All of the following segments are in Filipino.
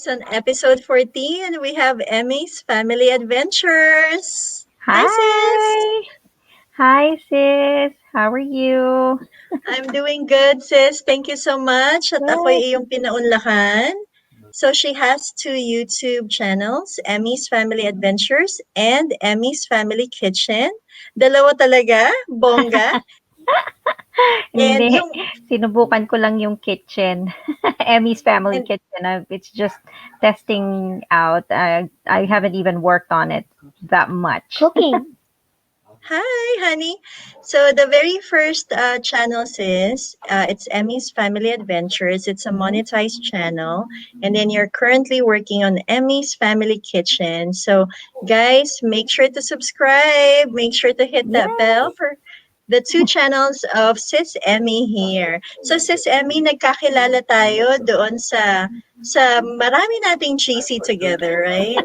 on episode 14. We have Emmy's Family Adventures. Hi, sis. Hi! Hi, sis! How are you? I'm doing good, sis. Thank you so much. At Good. ako'y iyong pinaunlakan. So she has two YouTube channels, Emmy's Family Adventures and Emmy's Family Kitchen. Dalawa talaga, bongga. And Hindi. yung Sinubukan ko lang yung kitchen. Emmy's Family and Kitchen. It's just testing out. I haven't even worked on it that much. Cooking. Hi, honey. So the very first channel is it's Emmy's Family Adventures. It's a monetized channel, and then you're currently working on Emmy's Family Kitchen. So guys, make sure to subscribe. Make sure to hit that Yeah. bell for the two channels of Sis Emmy here. So Sis Emmy, nagkakilala tayo doon sa marami nating GC together, right?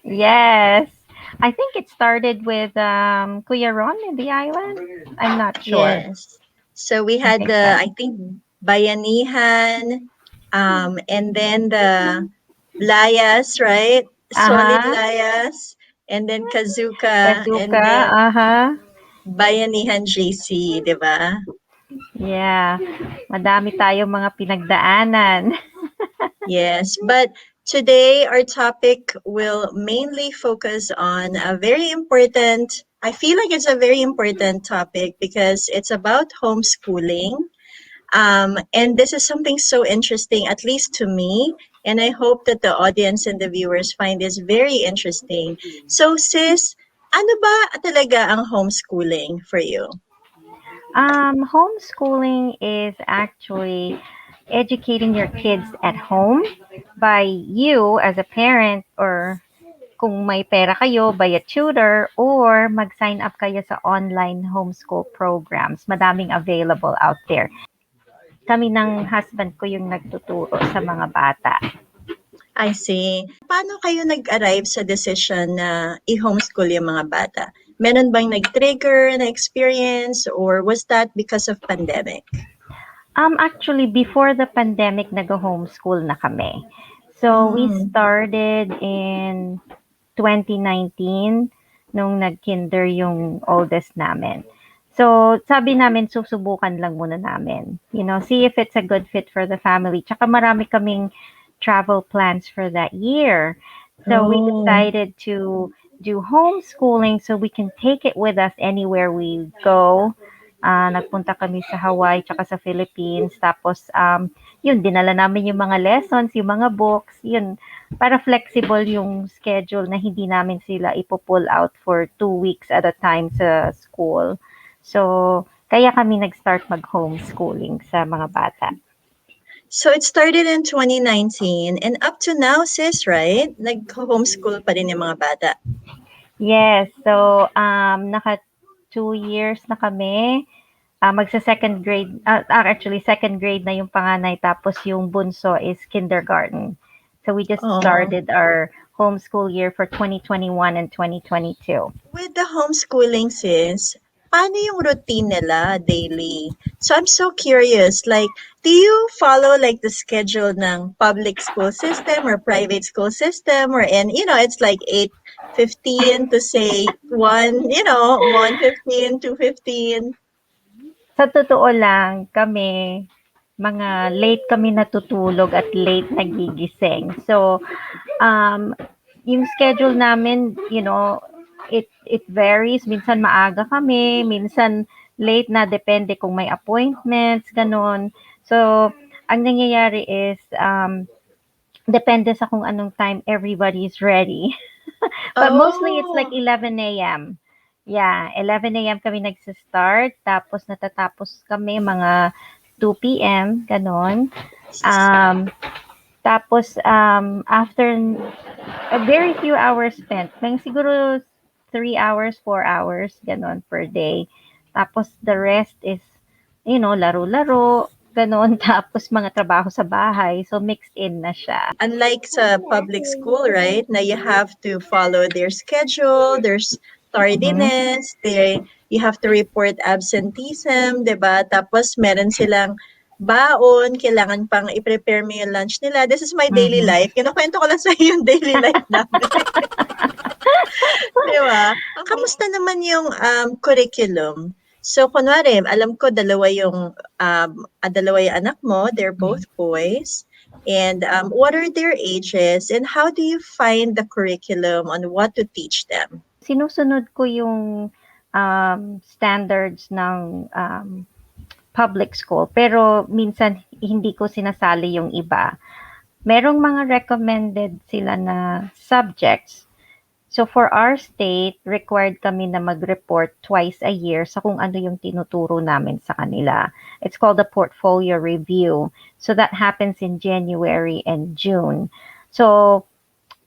Yes. I think it started with Kuya Ron in the island. I'm not sure. Yes. So we I had think that. I think, Bayanihan, and then the Layas, right? Solid Uh-huh. Layas, and then Kazuka, and Kazuka. then Uh-huh. Bayanihan JC, di ba? Yeah. Madami tayong mga pinagdaanan. Yes, but today our topic will mainly focus on a very important, I feel like it's a very important topic because it's about homeschooling. And this is something so interesting, at least to me. And I hope that the audience and the viewers find this very interesting. So, sis, ano ba talaga ang homeschooling for you? Homeschooling is actually educating your kids at home by you as a parent, or kung may pera kayo, by a tutor, or mag-sign up kayo sa online homeschool programs. Madaming available out there. Kami ng husband ko yung nagtuturo sa mga bata. I see. Paano kayo nag-arrive sa decision na i-homeschool yung mga bata? Meron bang nag-trigger na experience or was that because of pandemic? Actually, before the pandemic, nag-homeschool na kami. So, we Mm. started in 2019 nung nag-kinder yung oldest namin. So, sabi namin, susubukan lang muna namin. See if it's a good fit for the family. Tsaka marami kaming travel plans for that year. So, we Oh. decided to do homeschooling so we can take it with us anywhere we go. Nagpunta kami sa Hawaii tsaka sa Philippines. Tapos, yun, dinala namin yung mga lessons, yung mga books, yun, para flexible yung schedule na hindi namin sila ipo-pull out for 2 weeks at a time sa school. So, kaya kami nag-start mag-homeschooling sa mga bata. So it started in 2019 and up to now, sis, right? Nag-homeschool pa rin yung mga bata. Yes. So, naka 2 years na kami. Magsa-second grade, actually second grade na yung panganay, tapos yung bunso is kindergarten. So we just Oh. started our homeschool year for 2021 and 2022. With the homeschooling, sis, paano yung routine nila daily? So I'm so curious, like, do you follow like the schedule ng public school system or private school system or it's like 8:15 to say 1:15, 2:15? Sa totoo lang, kami, mga late kami natutulog at late nagigising. So, yung schedule namin, it varies. Minsan maaga kami, minsan late na, depende kung may appointments, ganun. So, ang nangyayari is, depende sa kung anong time everybody is ready. But mostly it's like Oh. 11 a.m. Yeah, 11 a.m. kami nagsa-start, tapos natatapos kami mga 2 p.m., ganon. Tapos, after a very few hours spent, may siguro 3 hours, 4 hours, ganon per day. Tapos, the rest is, laro-laro, ganon. Tapos, mga trabaho sa bahay. So, mixed in na siya. Unlike sa public school, right, na you have to follow their schedule, there's tardiness, you have to report absenteeism, 'di ba? Tapos meron silang baon, kailangan pang i-prepare mo yung lunch nila. This is my daily Mhm. life. Kinukwento ko lang sa yung daily life namin. Di ba? Ang kamusta naman yung curriculum? So, kunwari, alam ko dalawa yung anak mo, they're both boys. And what are their ages and how do you find the curriculum on what to teach them? Sinusunod ko yung standards ng public school, pero minsan hindi ko sinasali yung iba. Merong mga recommended sila na subjects. So for our state, required kami na mag-report twice a year sa kung ano yung tinuturo namin sa kanila. It's called a portfolio review. So that happens in January and June. So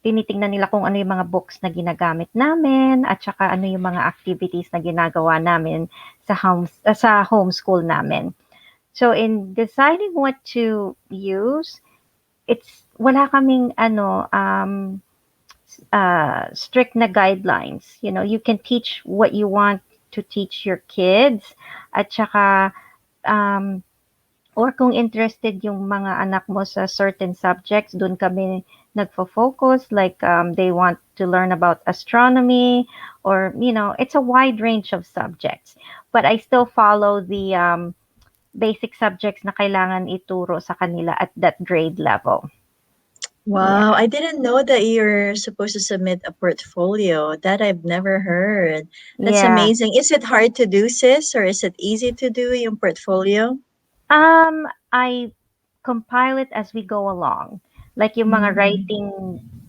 tinitingnan nila kung ano yung mga books na ginagamit namin at saka ano yung mga activities na ginagawa namin sa homeschool namin. So in deciding what to use, it's wala kaming strict na guidelines. You know, you can teach what you want to teach your kids at saka um, or kung interested yung mga anak mo sa certain subjects, dun kami nagfo-focus, like they want to learn about astronomy or, you know, it's a wide range of subjects. But I still follow the basic subjects na kailangan ituro sa kanila at that grade level. Wow, Yeah. I didn't know that you're supposed to submit a portfolio. That I've never heard. That's Yeah. amazing. Is it hard to do, sis, or is it easy to do yung portfolio? I compile it as we go along. Like yung mga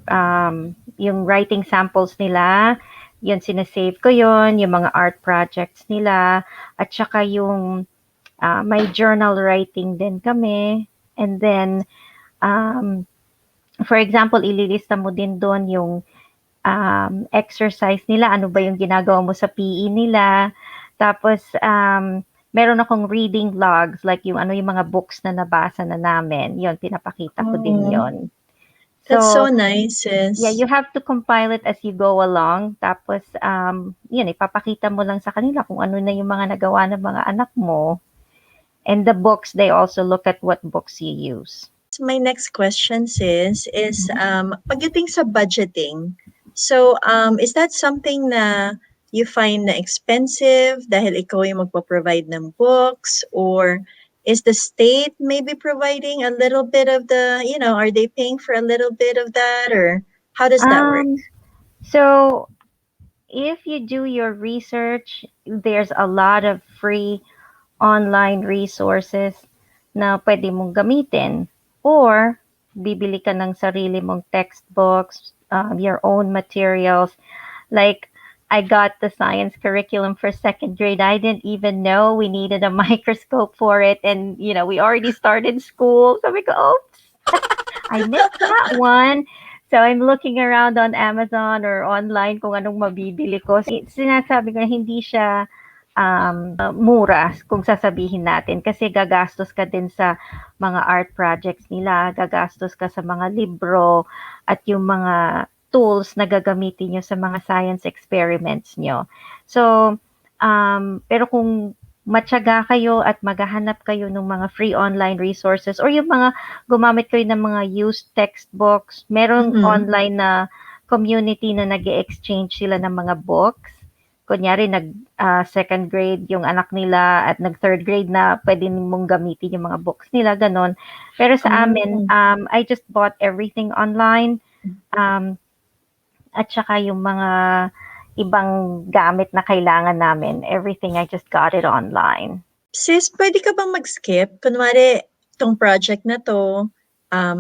Mm. yung writing samples nila, yun sinasave ko yun, yung mga art projects nila, at saka yung may journal writing din kami. And then, um, for example, ililista mo din doon yung exercise nila, ano ba yung ginagawa mo sa PE nila. Tapos, meron akong reading logs, like yung ano yung mga books na nabasa na namin. Yun, pinapakita ko din Oh, yon. that's so So, nice, yeah, sis. you have to compile it as you go along. Tapos, yun, ipapakita mo lang sa kanila kung ano na yung mga nagawa ng mga anak mo. And the books, they also look at what books you use. My next question, sis, is Mhm. pagdating sa budgeting. So, is that something na you find na expensive dahil ikaw yung magpo-provide ng books, or is the state maybe providing a little bit of are they paying for a little bit of that, or how does that work? Um, so if you do your research, there's a lot of free online resources na pwede mong gamitin. Or, bibili ka ng sarili mong textbooks, your own materials. Like, I got the science curriculum for second grade. I didn't even know we needed a microscope for it. And, you know, we already started school. So we go, oops, I missed that one. So I'm looking around on Amazon or online kung anong mabibili ko. Sinasabi ko na hindi siya mura kung sasabihin natin kasi gagastos ka din sa mga art projects nila, gagastos ka sa mga libro at yung mga tools na gagamitin nyo sa mga science experiments nyo. So, pero kung matyaga kayo at maghahanap kayo ng mga free online resources or yung mga gumamit kayo ng mga used textbooks, merong Mm-hmm. online na community na nag-exchange sila ng mga books. Kunyari, second grade yung anak nila at nag third grade na pwede mong gamitin yung mga books nila, ganon. Pero sa amin, Oh. I just bought everything online. Um, at saka yung mga ibang gamit na kailangan namin, everything I just got it online. Sis, pwede ka bang mag-skip? Kunwari, tong project na to,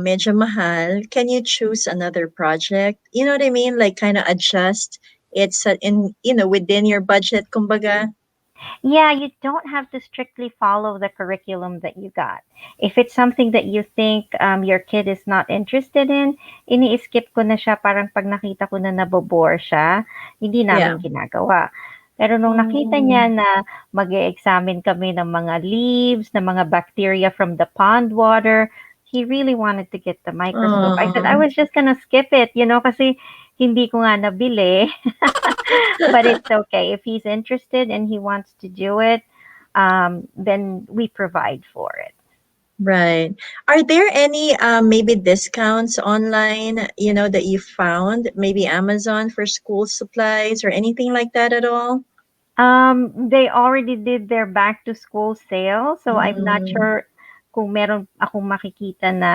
medyo mahal. Can you choose another project? You know what I mean? Like, kind of adjust. It's within your budget, kumbaga. Yeah, you don't have to strictly follow the curriculum that you got. If it's something that you think your kid is not interested in, ini-skip ko na siya parang pag nakita ko na nabobore siya, hindi Yeah. namin ginagawa. Pero nung nakita Oh. niya na mag-e-examine kami ng mga leaves, ng mga bacteria from the pond water, he really wanted to get the microscope. I said, I Oh. was just gonna skip it, you know, kasi hindi ko nga nabili. But it's okay. If he's interested and he wants to do it, then we provide for it. Right. Are there any maybe discounts online, that you found? Maybe Amazon for school supplies or anything like that at all? They already did their back to school sale, so I'm not Mm. sure kung meron akong makikita na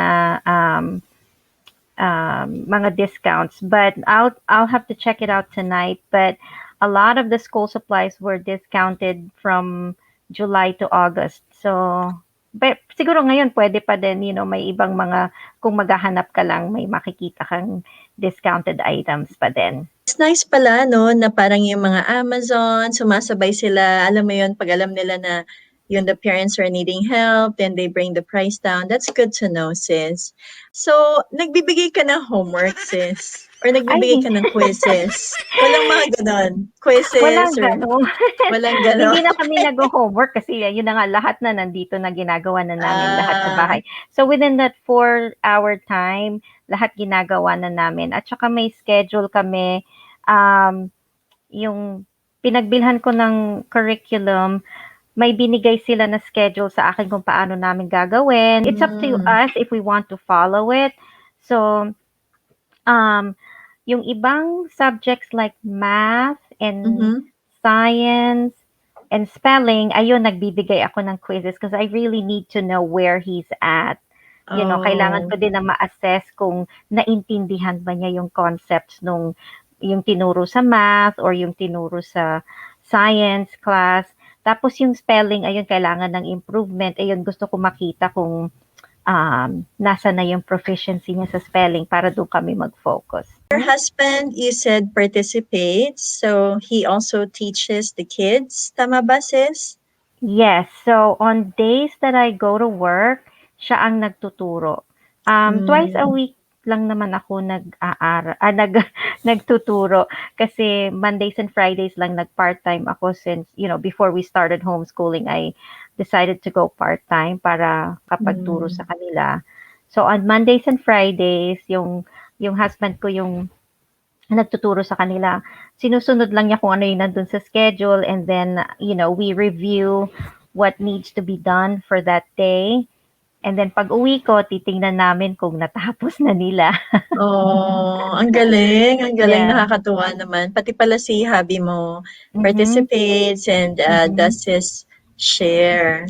mga discounts, but I'll have to check it out tonight. But a lot of the school supplies were discounted from July to August. So, but siguro ngayon pwede pa din, may ibang mga kung maghahanap ka lang, may makikita kang discounted items pa din. It's nice pala 'no, na parang yung mga Amazon, sumasabay sila, alam mo yun, 'pag alam nila na yung the parents are needing help, then they bring the price down. That's good to know, sis. So, nagbibigay ka ng homework, sis? Or nagbibigay Ay, ka ng quizzes? Walang mga gano'n, quizzes walang or gano'n. walang gano'n? Hindi na kami nag-homework kasi yun na nga, lahat na nandito na ginagawa na namin lahat sa Ah, bahay. So within that 4-hour time, lahat ginagawa na namin. At saka may schedule kami, um, yung pinagbilhan ko ng curriculum, may binigay sila na schedule sa akin kung paano namin gagawin. It's up to hmm, us if we want to follow it. So, um, yung ibang subjects like math and mhm. science and spelling, ayun, nagbibigay ako ng quizzes because I really need to know where he's at. Kailangan ko Oh, din na ma-assess kung naintindihan ba niya yung concepts nung yung tinuro sa math or yung tinuro sa science class. Tapos yung spelling, ayun, kailangan ng improvement. Ayun, gusto ko makita kung nasa na yung proficiency niya sa spelling para doon kami mag-focus. your husband, you said participates, so he also teaches the kids, tama ba, sis? Yes. So, on days that I go to work, siya ang nagtuturo. Twice a Hmm, week lang naman ako nagtuturo kasi Mondays and Fridays lang nag-part-time ako since, before we started homeschooling, I decided to go part-time para kapagturo sa hmm. kanila. So, on Mondays and Fridays, yung husband ko yung nagtuturo sa kanila. Sinusunod lang niya kung ano yung nandun sa schedule and then, we review what needs to be done for that day. And then pag uwi ko, titingnan namin kung natapos na nila. Oh, ang galing, Yeah. nakakatuwa naman. Pati pala si hubby mo Mm-hmm. participates and Mm-hmm. does his share.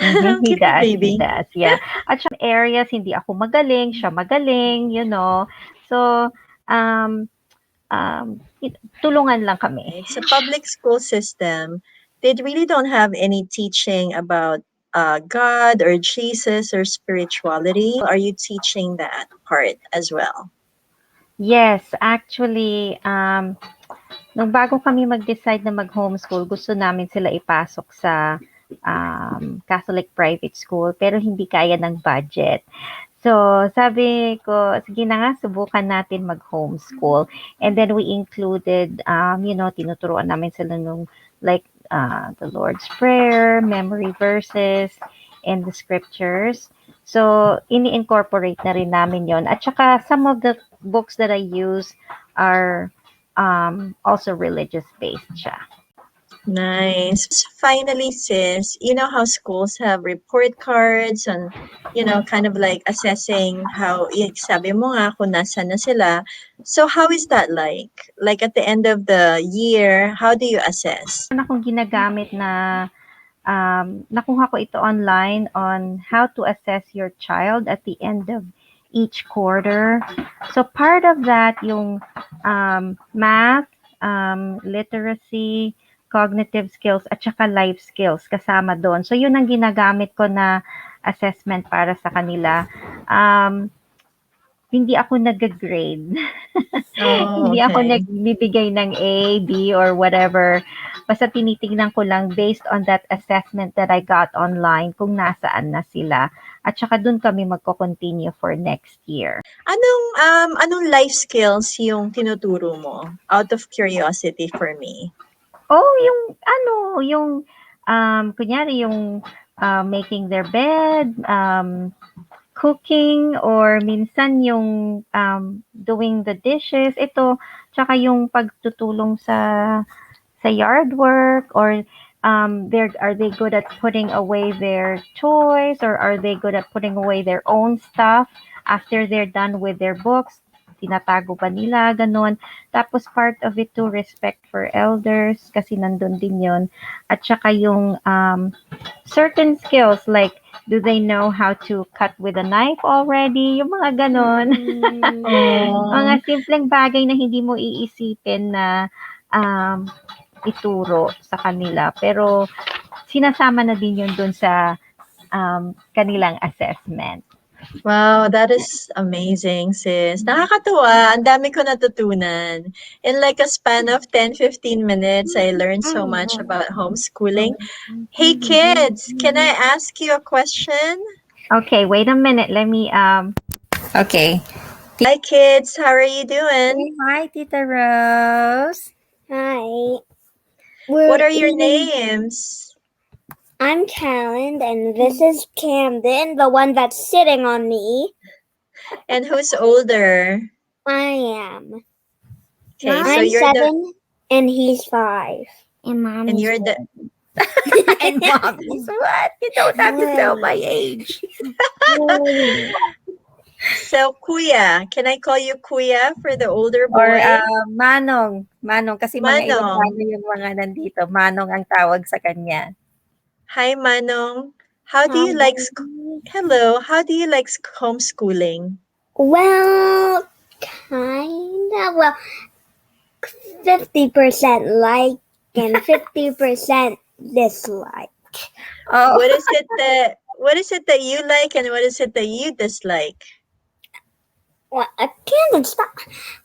Mm-hmm. Ang He cute ng does, he baby. does. Yeah. At saka some areas, hindi ako magaling, siya magaling. So, um, tulungan lang kami. Right? Sa public school system, they really don't have any teaching about God or Jesus or spirituality. Are you teaching that part as well? Yes, actually, nung bago kami mag-decide na mag-homeschool, gusto namin sila ipasok sa Catholic private school, pero hindi kaya ng budget. So, sabi ko, sige na nga, subukan natin mag-homeschool. And then we included, tinuturuan namin sila nung like the Lord's Prayer, memory verses, and the scriptures. So, ini-incorporate na rin namin yon. At saka, some of the books that I use are also religious-based siya. Nice. Finally, sis, you know how schools have report cards and, kind of like assessing how, sabi mo nga kung nasa na sila. So how is that like? Like at the end of the year, how do you assess? Meron akong ginagamit na nakuha ko ito online on how to assess your child at the end of each quarter. So part of that yung math, literacy, cognitive skills at saka life skills kasama doon. So yun ang ginagamit ko na assessment para sa kanila. Um, hindi ako nag-grade. Oh, Hindi ako okay. nagbibigay ng A, B, or whatever. Basta tinitignan ko lang based on that assessment that I got online kung nasaan na sila. At saka dun kami magko-continue for next year. Anong life skills yung tinuturo mo? Out of curiosity for me. Oh, yung kunyari yung making their bed, cooking, or minsan yung doing the dishes. Ito, tsaka yung pagtutulong sa yard work or they're are they good at putting away their toys, or are they good at putting away their own stuff after they're done with their books? Tinatago ba nila, ganun. Tapos part of it to respect for elders, kasi nandun din yon. At saka yung certain skills, like do they know how to cut with a knife already? Yung mga ganon. Mga Oh, simpleng bagay na hindi mo iisipin na um, ituro sa kanila. Pero sinasama na din yun dun sa kanilang assessment. wow, that is amazing, sis. Nakakatuwa. Ang dami ko natutunan. In like a span of 10-15 minutes, I learned so much about homeschooling. Hey, kids, can I ask you a question? Okay, wait a minute. Let me Okay. Hi, kids. How are you doing? Hi, Tita Rose. Hi. What We're are your eating. names? I'm Callan, and this is Camden, the one that's sitting on me. And who's older? I am. Okay, so I'm you're the 7, and he's 5. And and Mommy's you're the And mommy's what? You don't have to tell my age. so Kuya. Can I call you Kuya for the older Or boy? Manong. Manong. Kasi mga Manong. Ilocano yung mga nandito. Manong ang tawag sa kanya. Hi, Manong. How do you like sc- Hi. Hello, how do you like homeschooling? Well, kinda. Well, 50% like and 50% dislike. Oh, What is it that you like and what is it that you dislike? Well, I can't stop.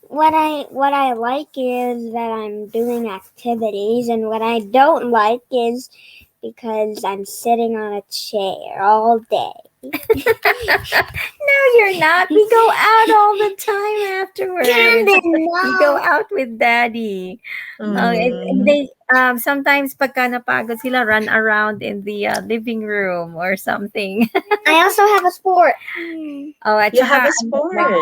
What I like is that I'm doing activities, and what I don't like is because I'm sitting on a chair all day. no, you're not. We go out all the time afterwards. Camden, We go no. out with daddy. And Mm, they sometimes pagka napagod sila, run around in the living room or something. I also have a sport. Oh, at you have saka a sport.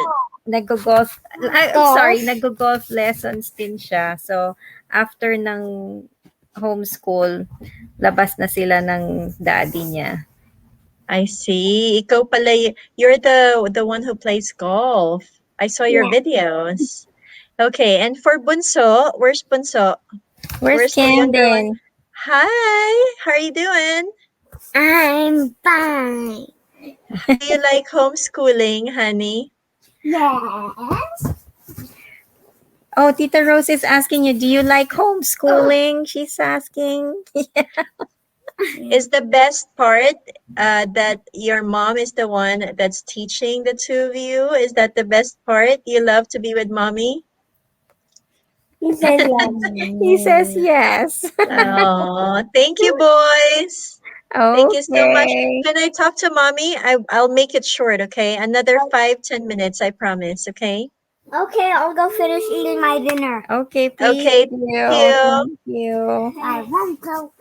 nag-golf. I'm sorry, Golf. nag-golf lessons din siya. So, after ng homeschool, labas na sila ng daddy niya. I see. Ikaw pala, you're the one who plays golf. I saw your Yeah. videos. Okay, and for Bunso, where's Bunso? Where's Where's the younger one? Camden? Hi, how are you doing? I'm fine. How do you like homeschooling, honey? Yes. Oh, Tita Rose is asking you, do you like homeschooling? She's asking. Is the best part that your mom is the one that's teaching the two of you? Is that the best part? You love to be with mommy? He says yes. He says yes. Oh, thank you, boys. Thank you so much. Okay. When I talk to mommy, I'll make it short, okay? Another 5-10 minutes, I promise, okay? Okay, I'll go finish eating my dinner. Okay, please. Okay, thank you. Thank you. I won't go.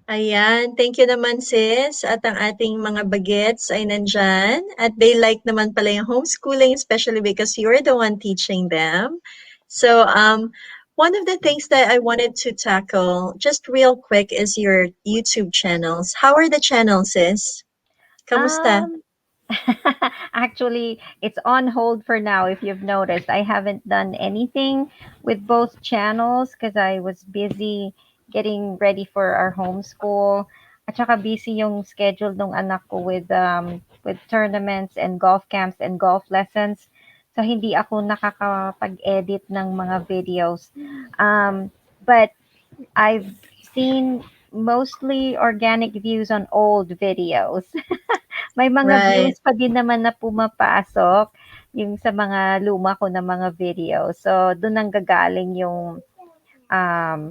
Ayan, thank you naman sis. At ang ating mga bagets ay nandyan. At they like naman pala yung homeschooling, especially because you're the one teaching them. So, one of the things that I wanted to tackle, just real quick, is your YouTube channels. How are the channels, sis? Kamusta? Um, Actually, it's on hold for now. If you've noticed, I haven't done anything with both channels because I was busy getting ready for our homeschool. At saka busy yung schedule ng anak ko with tournaments and golf camps and golf lessons. So hindi ako nakakapag-edit ng mga videos. But I've seen mostly organic views on old videos. May mga Right. views pa din naman na pumapasok yung sa mga luma ko na mga video. So, doon ang gagaling yung um,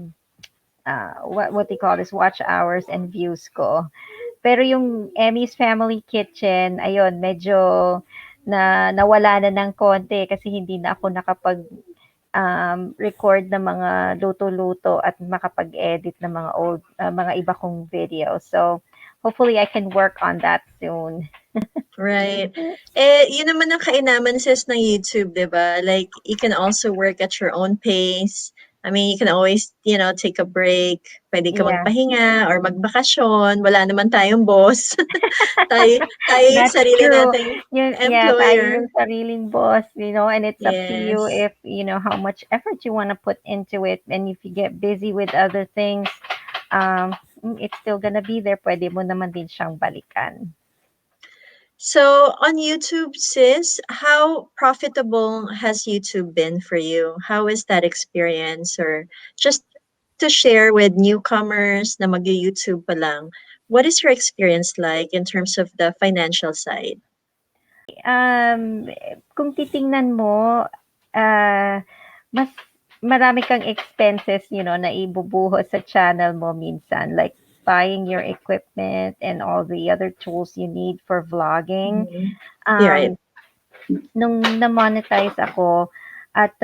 what they call this, watch hours and views ko. Pero yung Emmy's Family Kitchen, ayun, medyo nawala na ng konti kasi hindi na ako nakapag record ng mga luto-luto at makapag-edit ng mga old mga iba kong videos. So, hopefully I can work on that soon. Right. Yun naman ang kainaman sis ng YouTube, 'di ba? Like, you can also work at your own pace. I mean, you can always, take a break. Pwede ka Yeah. magpahinga or magbakasyon. Wala naman tayong boss. tayo yung That's sarili true. nating Yeah, tayo employer. yung sariling boss, and it's up to you Yes. if, how much effort you want to put into it. And if you get busy with other things, it's still gonna be there. Pwede mo naman din siyang balikan. So on YouTube, sis, how profitable has YouTube been for you? How is that experience? Or just to share with newcomers na mag-YouTube pa lang, what is your experience like in terms of the financial side? Um, kung titingnan mo, mas marami kang expenses, na ibubuhos sa channel mo minsan, like buying your equipment and all the other tools you need for vlogging. Mhm. You're right. Um, nung na-monetize ako at,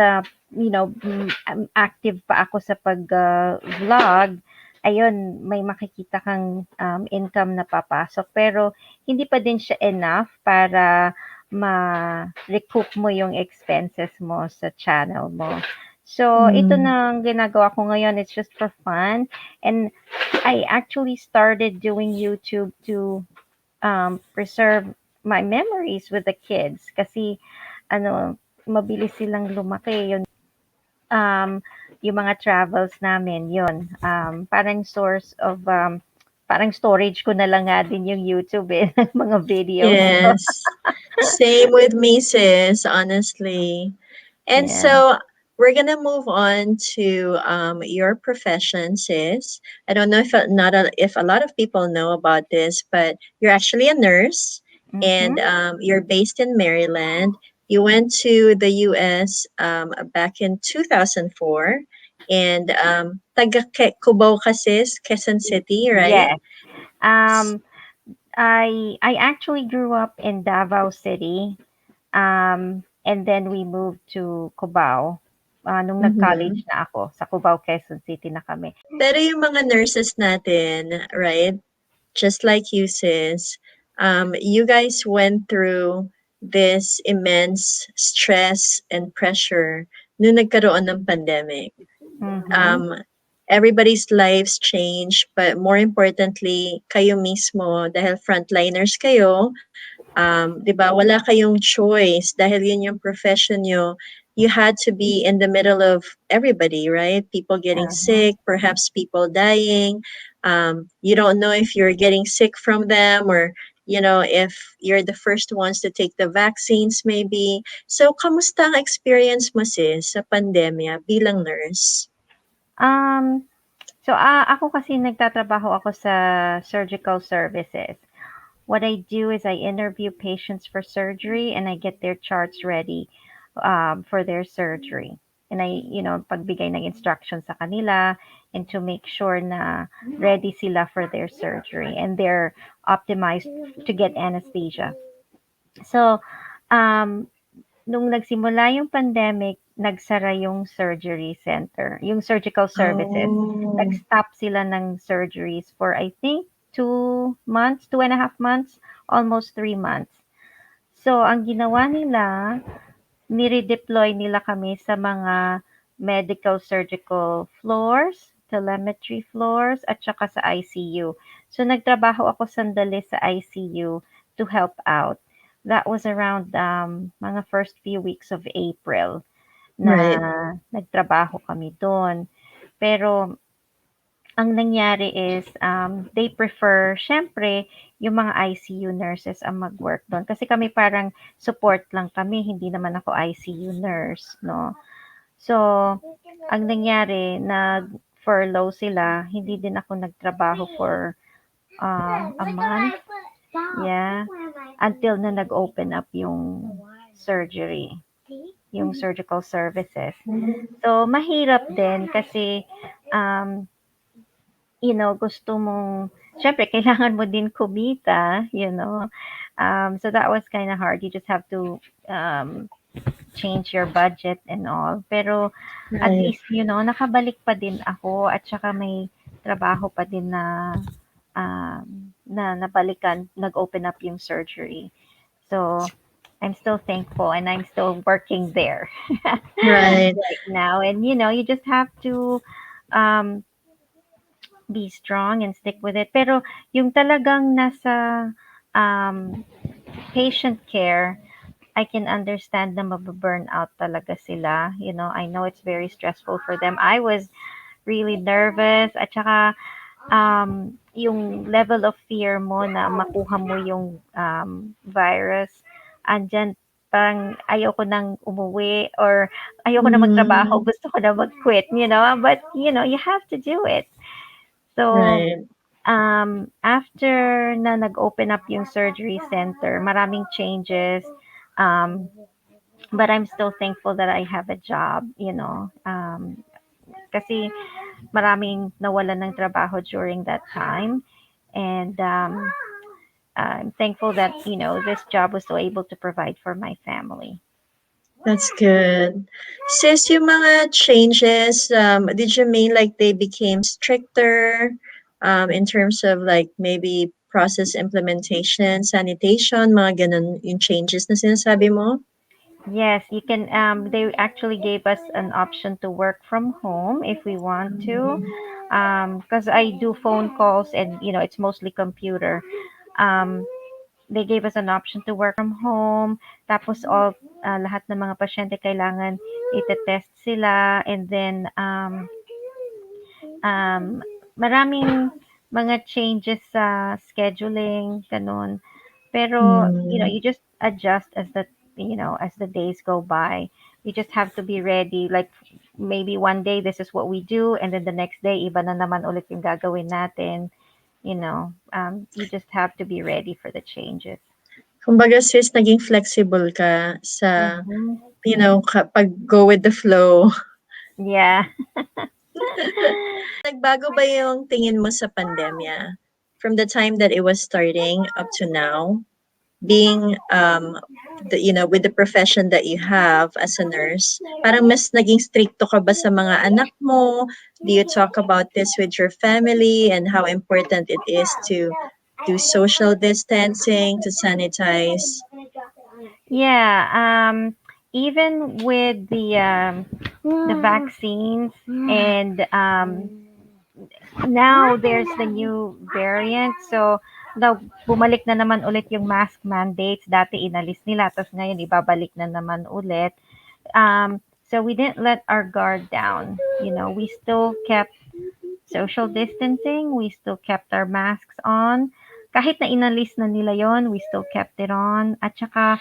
active pa ako sa pag-vlog, ayun, may makikita kang income na papasok. Pero hindi pa din siya enough para ma-recoup mo yung expenses mo sa channel mo. So, ito Mm. na ang ginagawa ko ngayon. It's just for fun. And I actually started doing YouTube to preserve my memories with the kids kasi mabilis silang lumaki yun. Yung mga travels namin yun. Parang source of parang storage ko na lang nga din yung YouTube mga videos ko. Yes. Same with me, sis, honestly. And Yeah. so we're gonna move on to your profession, sis. I don't know if a lot of people know about this, but you're actually a nurse, Mm-hmm. and you're based in Maryland. You went to the U.S. Back in 2004, and taga Cubao ka, sis, Quezon City, right? Yes. Um, I actually grew up in Davao City. And then we moved to Cubao. Nung Mm-hmm. nag-college na ako, sa Cubao, Quezon City na kami. Pero yung mga nurses natin, right? Just like you, sis, you guys went through this immense stress and pressure nung nagkaroon ng pandemic. Mm-hmm. Um, everybody's lives changed, but more importantly, kayo mismo, dahil frontliners kayo, 'di ba, wala kayong choice dahil yun yung profession nyo. You had to be in the middle of everybody, right? People getting Uh-huh. sick, perhaps people dying. You don't know if you're getting sick from them, or if you're the first ones to take the vaccines maybe. So, kamusta ang experience mo, sis, sa pandemya bilang nurse? Um, so, ako kasi nagtatrabaho ako sa surgical services. What I do is I interview patients for surgery and I get their charts ready for their surgery. And I, pagbigay ng instructions sa kanila and to make sure na ready sila for their surgery and they're optimized to get anesthesia. So, um, nung nagsimula yung pandemic, nagsara yung surgery center, yung surgical services. Oh, Nag-stop sila ng surgeries for I think 2 months, 2.5 months, almost 3 months. So, ang ginawa nila, nire-deploy nila kami sa mga medical surgical floors, telemetry floors, at saka sa ICU. So, nagtrabaho ako sandali sa ICU to help out. That was around mga first few weeks of April na right, nagtrabaho kami doon. Pero ang nangyari is they prefer, syempre, yung mga ICU nurses ang mag-work doon. Kasi kami parang support lang kami, hindi naman ako ICU nurse, no? So, ang nangyari, nag-furlough sila, hindi din ako nagtrabaho for a month. Yeah. Until na nag-open up yung surgery, yung surgical services. So, mahirap din kasi, um, gusto mong, syempre, kailangan mo din kumita, So, that was kind of hard. You just have to change your budget and all. Pero, at right. least, nakabalik pa din ako at saka may trabaho pa din na nabalikan, nag-open up yung surgery. So, I'm still thankful and I'm still working there Right. right now. And you just have to um, be strong and stick with it. Pero yung talagang nasa um, patient care, I can understand na mababurn out talaga sila. I know it's very stressful for them. I was really nervous at saka yung level of fear mo na makuha mo yung virus, andyan parang ayoko nang umuwi or ayoko na magtrabaho, Mm, gusto ko na mag-quit, but you have to do it. So, right. after na nag-open up yung surgery center, maraming changes. Um, but I'm still thankful that I have a job. Kasi maraming nawalan ng trabaho during that time. And I'm thankful that, this job was still able to provide for my family. That's good. Sis, yung mga changes, did you mean like they became stricter in terms of like maybe process implementation, sanitation, mga ganun yung changes na sinasabi mo? Yes, you can. They actually gave us an option to work from home if we want to, because I do phone calls and it's mostly computer. Um, they gave us an option to work from home. Tapos lahat ng mga pasyente kailangan itetest sila, and then um, maraming mga changes sa scheduling, ganun. Pero, Hmm. you just adjust as the days go by. You just have to be ready. Like, maybe one day this is what we do, and then the next day, iba na naman ulit yung gagawin natin. You just have to be ready for the changes. Kumbaga sis, naging flexible ka sa, Mm-hmm. kapag go with the flow. Yeah. Nagbago ba yung tingin mo sa pandemya from the time that it was starting up to now? Being with the profession that you have as a nurse, parang mas naging stricto ka ba sa mga anak mo? Do you talk about this with your family and how important it is to do social distancing, to sanitize? Yeah. Even with the vaccines and now there's the new variant. So, now, bumalik na naman ulit yung mask mandates. Dati inalis nila, tapos ngayon ibabalik na naman ulit. So we didn't let our guard down. We still kept social distancing. We still kept our masks on. Kahit na inalis na nila yon, we still kept it on. At saka,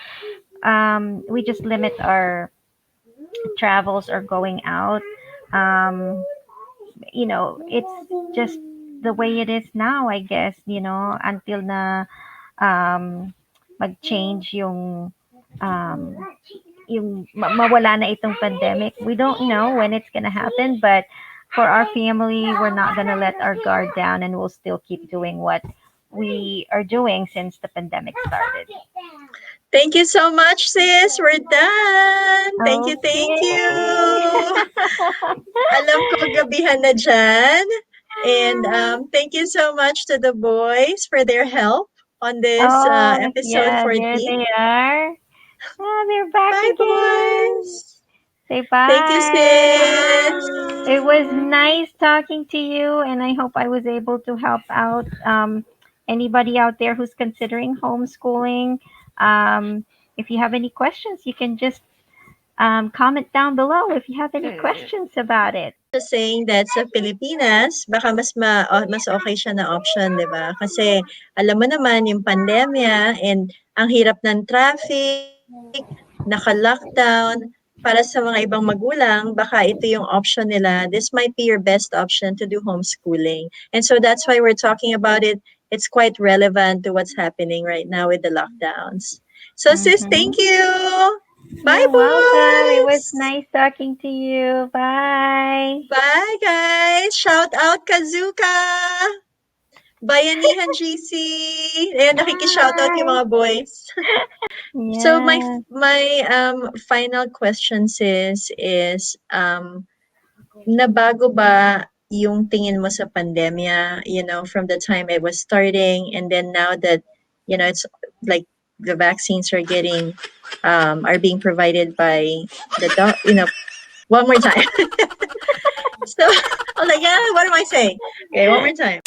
we just limit our travels or going out. Um, it's just the way it is now, I guess, until na um, mag-change um, mawala na itong pandemic. We don't know when it's gonna happen, but for our family, we're not gonna let our guard down and we'll still keep doing what we are doing since the pandemic started. Thank you so much, sis. We're done. Thank you, thank you. Okay. Alam ko gabihan na dyan. And thank you so much to the boys for their help on this Oh, episode yeah, there 14. they are. Oh, they're back Bye, again. boys. Say Thank you, bye. sis. It was nice talking to you, and I hope I was able to help out anybody out there who's considering homeschooling. If you have any questions, you can just comment down below if you have any questions about it. Just saying that sa Pilipinas, baka mas okay siya na option, 'di ba? Kasi alam mo naman yung pandemya and ang hirap ng traffic, naka-lockdown. Para sa mga ibang magulang, baka ito yung option nila. This might be your best option to do homeschooling. And so that's why we're talking about it. It's quite relevant to what's happening right now with the lockdowns. So sis, Hmm. thank you. Bye, You're welcome. It was boys. nice talking to you. Bye. Bye, guys. Shout out Kazuka. Bayanihan GC. Ayan, nakiki-shoutout yung Bye. mga boys. So Yeah. my final question is nabago ba yung tingin mo sa pandemya, from the time it was starting and then now that it's like the vaccines are getting are being provided by one more time. So I was like, yeah, what am I saying? Okay, one more time.